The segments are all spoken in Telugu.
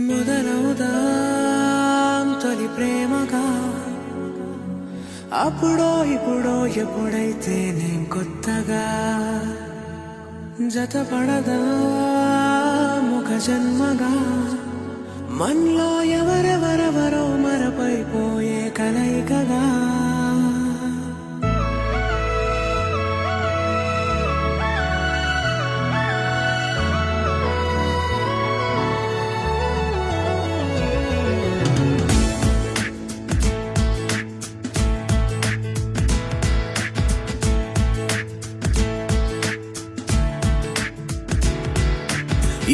మొదలవుదాం తొలి ప్రేమగా అప్పుడో ఇప్పుడో ఎప్పుడైతే నేను కొత్తగా జతపడదా ముఖ జన్మగా మనలో ఎవరెవరెవరో మరపైపోయే కలయికగా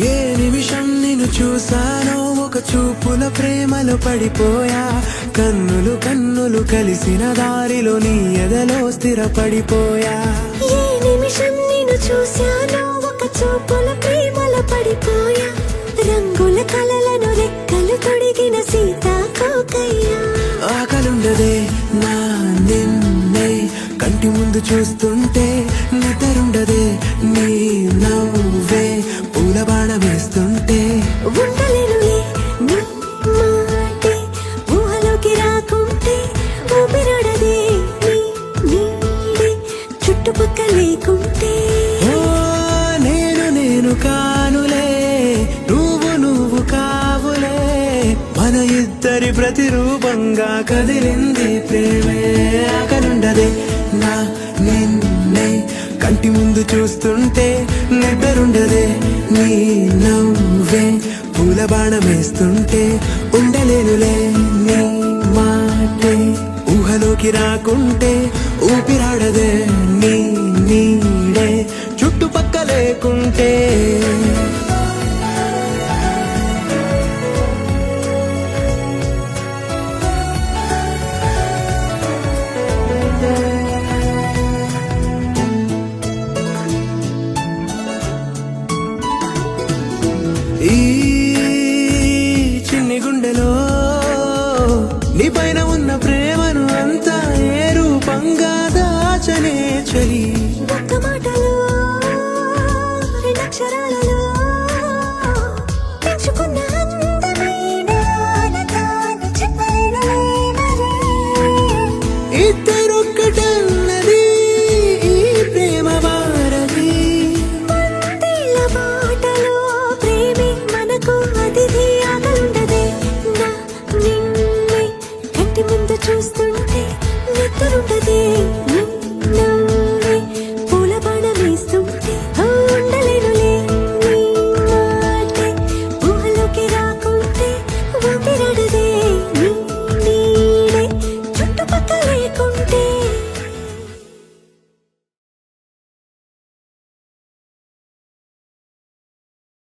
ఏ నిమిషం నిన్ను చూసానో ఒక చూపుల ప్రేమలో పడిపోయా కన్నులు కన్నులు కలిసిన దారిలో నీ ఎదలో స్థిరపడిపోయా ఏ నిమిషం నిన్ను చూసానో ఒక చూపుల ప్రేమలో పడిపోయా రంగుల కలలను రెక్కలు తొడిగిన సీతాకోకయ్యా ఆకలుండదే నా నిన్నే కంటి ముందు చూస్తుంటే నిద్రుండదే నీ నవ్వే పూల బాణం వేస్తుంటే ఉండలేనులే నీ మాటే ఊహలోకి రాకుంటే ఊపిరాడదే నీ నీడే చుట్టుపక్కల లేకుంటే ఓ నేను కానులే నువ్వు కావులే మన ఇద్దరి ప్రతిరూపంగా కదిలింది ప్రేమే ఆకలుండదే నా నిన్నే కంటి ముందు చూస్తుంటే నిద్రుండదే నీ నవ్వే పూల బాణం వేస్తుంటే ఉండలేనులే నీ మాటే ఊహలోకి రాకుంటే ఊపిరాడదే నీ నీడే చుట్టుపక్క లేకుంటే ఈ